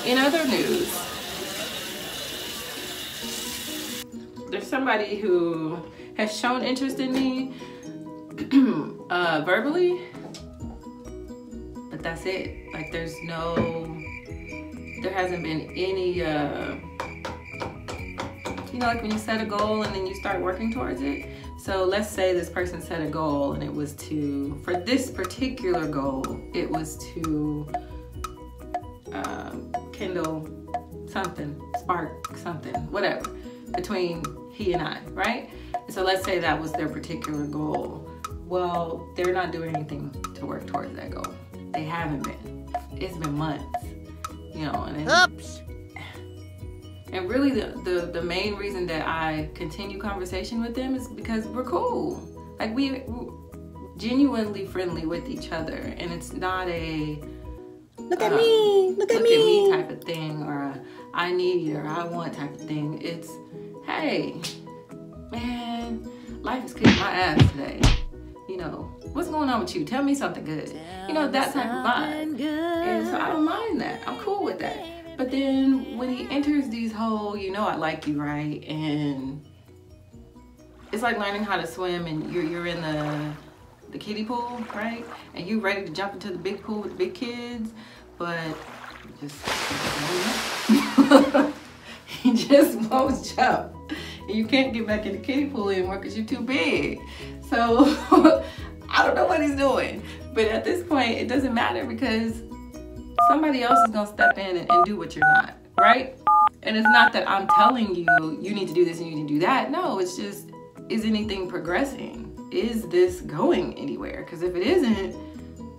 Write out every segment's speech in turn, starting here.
In other news, there's somebody who has shown interest in me verbally, but that's it. Like there hasn't been any, you know, like when you set a goal and then you start working towards it. So let's say this person set a goal and it was to, for this particular goal, it was to kindle something, spark something, whatever, between he and I, right? So let's say that was their particular goal. Well, they're not doing anything to work towards that goal. They haven't been. It's been months, you know. And Oops. And really the main reason that I continue conversation with them is because we're cool. Like we're genuinely friendly with each other, and it's not a look at me type of thing, or a I need or I want type of thing. It's, hey, man, life is kicking my ass today. You know, what's going on with you? Tell me something good. You know, that type of vibe. And so I don't mind that. I'm cool with that. But then when he enters these whole, you know I like you, right? And it's like learning how to swim, and you're in the kiddie pool, right? And you're ready to jump into the big pool with the big kids, but you just won't jump. And you can't get back in the kiddie pool anymore because you're too big. So I don't know what he's doing. But at this point, it doesn't matter because somebody else is gonna step in and do what you're not, right? And it's not that I'm telling you, you need to do this and you need to do that. No, it's just, is anything progressing? Is this going anywhere? Because if it isn't,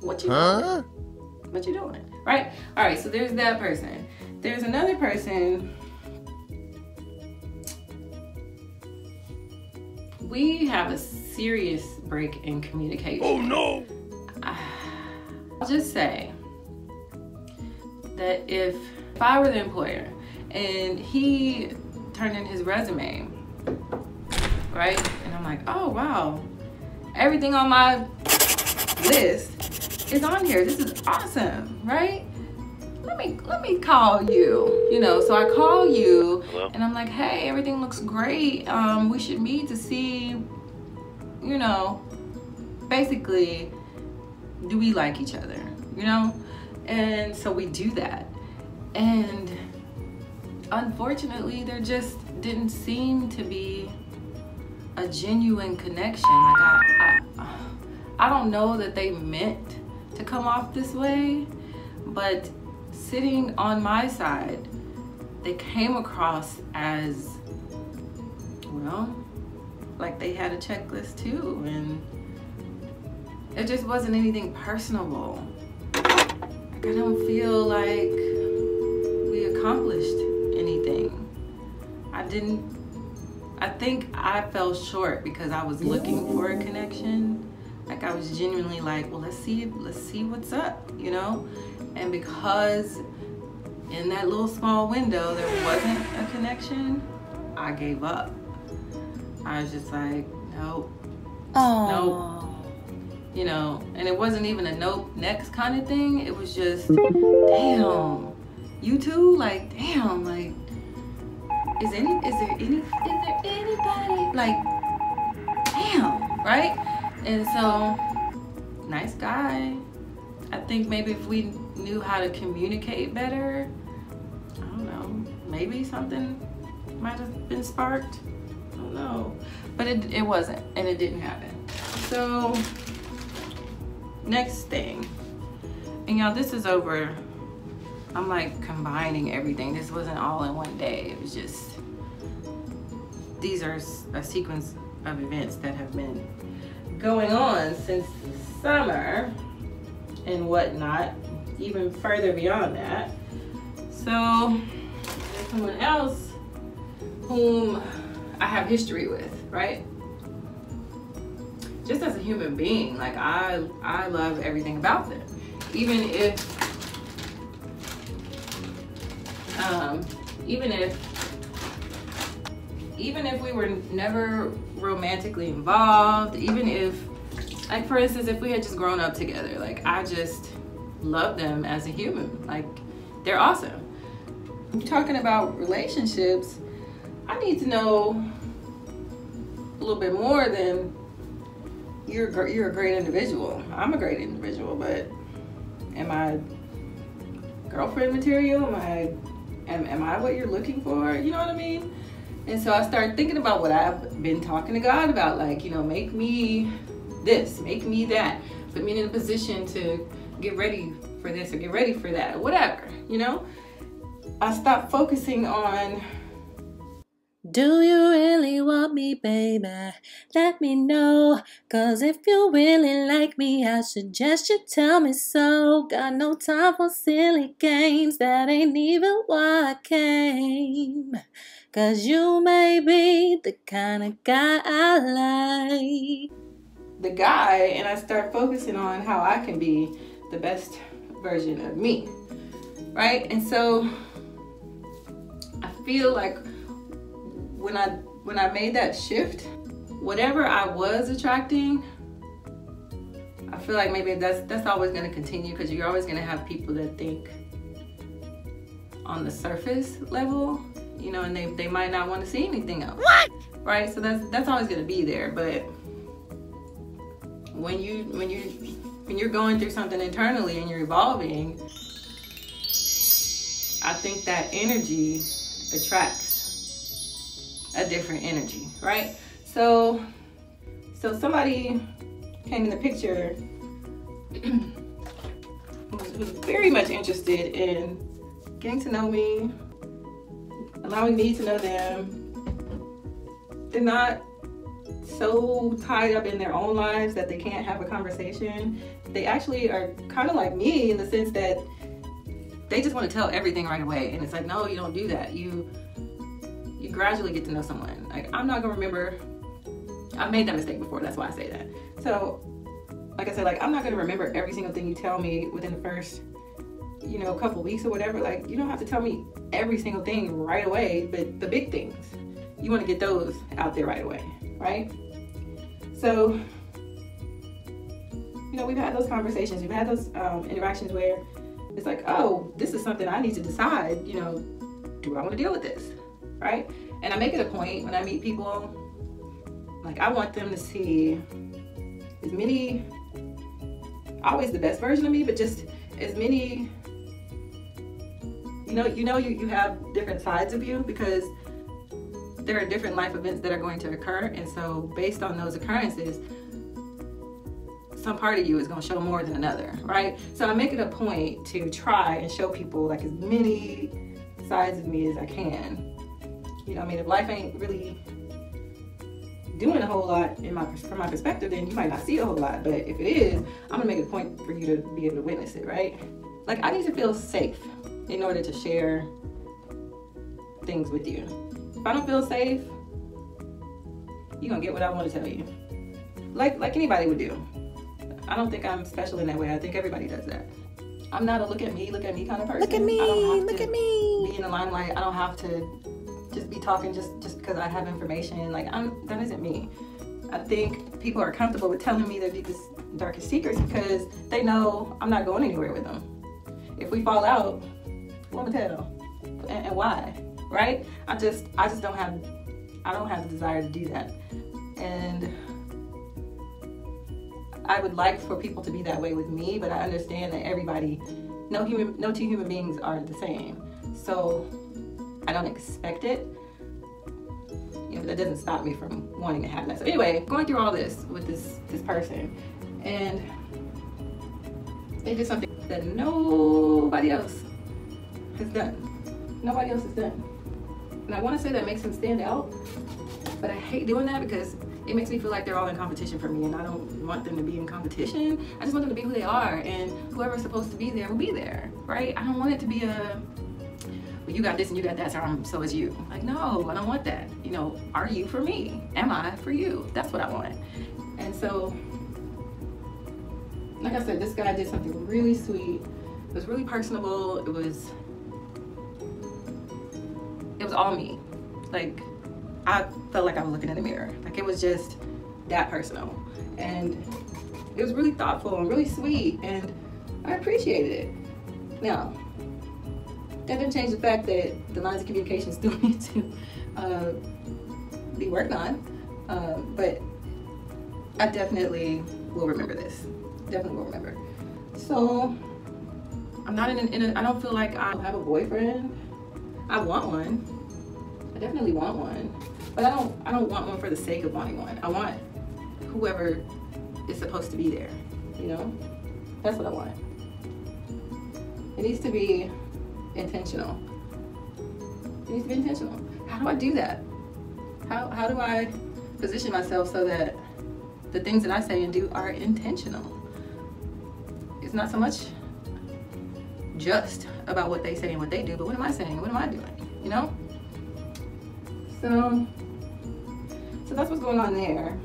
what you doing? What you doing, right? All right, so there's that person. There's another person. We have a serious break in communication. Oh no! I'll just say that if I were the employer and he turned in his resume, right? And I'm like, oh wow, everything on my list is on here. This is awesome, right? Let me call you, you know. So I call you. Hello? And I'm like, hey, everything looks great. We should meet to see, you know, basically, do we like each other, you know? And so we do that. And unfortunately, there just didn't seem to be a genuine connection. Like I don't know that they meant to come off this way, but sitting on my side, they came across as, well, like they had a checklist too, and it just wasn't anything personable. I don't feel like we accomplished anything. I think I fell short because I was looking for a connection. Like I was genuinely like, well, let's see what's up, you know? And because in that little small window there wasn't a connection, I gave up. I was just like, nope. Oh. Nope. You know, and it wasn't even a nope next kind of thing. It was just, damn, you two, like, damn, like, is there anybody, like, damn, right? And so, nice guy. I think maybe if we knew how to communicate better, I don't know, maybe something might have been sparked. I don't know. But it wasn't, and it didn't happen. So, next thing. And y'all, this is over. I'm like combining everything. This wasn't all in one day. It was just, these are a sequence of events that have been going on since the summer and whatnot, even further beyond that. So there's someone else whom I have history with, right? Just as a human being, like I love everything about them. Even if we were never romantically involved, even if, like for instance, if we had just grown up together, like I just love them as a human. Like they're awesome. talking about relationships, I need to know a little bit more than you're a great individual. I'm a great individual, but am I girlfriend material? Am I what you're looking for? You know what I mean? And so I started thinking about what I've been talking to God about, like, you know, make me this, make me that, put me in a position to get ready for this or get ready for that, whatever, you know? I stopped focusing on, do you really want me, baby? Let me know. 'Cause if you really like me, I suggest you tell me so. Got no time for silly games. That ain't even why I came. 'Cause you may be the kind of guy I like. the guy, and I start focusing on how I can be the best version of me, right? And so I feel like when I made that shift, whatever I was attracting, I feel like maybe that's always going to continue, because you're always going to have people that think on the surface level, you know, and they might not want to see anything else. What? Right? So that's always going to be there. But when you're going through something internally and you're evolving, I think that energy attracts a different energy, right? So somebody came in the picture who's very much interested in getting to know me, allowing me to know them. They're not so tied up in their own lives that they can't have a conversation. They actually are kind of like me in the sense that they just want to tell everything right away. And it's like, no, you don't do that. You gradually get to know someone. Like, I'm not gonna remember, I've made that mistake before, that's why I say that. So, like I said, like, I'm not gonna remember every single thing you tell me within the first, you know, couple weeks or whatever. Like, you don't have to tell me every single thing right away, but the big things, you want to get those out there right away, right? So, you know, we've had those conversations, we've had those interactions where it's like, oh, this is something I need to decide, you know, do I want to deal with this, right? And I make it a point when I meet people, like, I want them to see as many, always the best version of me, but just as many, you have different sides of you, because there are different life events that are going to occur. And so based on those occurrences, some part of you is going to show more than another, right? So I make it a point to try and show people like as many sides of me as I can. You know, I mean, if life ain't really doing a whole lot from my perspective, then you might not see a whole lot. But if it is, I'm gonna make it a point for you to be able to witness it, right? Like, I need to feel safe in order to share things with you. If I don't feel safe, you're gonna get what I want to tell you. Like anybody would do. I don't think I'm special in that way. I think everybody does that. I'm not a look at me kind of person. Look at me, I don't have look to at me. be in the limelight. I don't have to just be talking just because I have information. Like, that isn't me. I think people are comfortable with telling me their deepest, darkest secrets because they know I'm not going anywhere with them. If we fall out, who am I gonna tell? And why? Right? I don't have the desire to do that. And I would like for people to be that way with me, but I understand that no two human beings are the same. So I don't expect it. You know, that doesn't stop me from wanting to have that. So anyway, going through all this with this person, and they did something that nobody else has done. Nobody else has done. And I want to say that makes them stand out, but I hate doing that because it makes me feel like they're all in competition for me, and I don't want them to be in competition. I just want them to be who they are, and whoever's supposed to be there will be there, right? I don't want it to be well, you got this and you got that, so is you. Like, no, I don't want that. You know, are you for me? Am I for you? That's what I want. And so, like I said, this guy did something really sweet. It was really personable. It was all me. Like, I felt like I was looking in the mirror. Like, it was just that personal. And it was really thoughtful and really sweet, and I appreciated it. Now, That didn't change the fact that the lines of communication still need to be worked on. But I definitely will remember this. Definitely will remember. So I'm not I don't feel like I have a boyfriend. I want one. I definitely want one. But I don't want one for the sake of wanting one. I want whoever is supposed to be there, you know? That's what I want. It needs to be intentional. It needs to be intentional. How do I do that? How do I position myself so that the things that I say and do are intentional? It's not so much just about what they say and what they do, but what am I saying? What am I doing? You know? So that's what's going on there.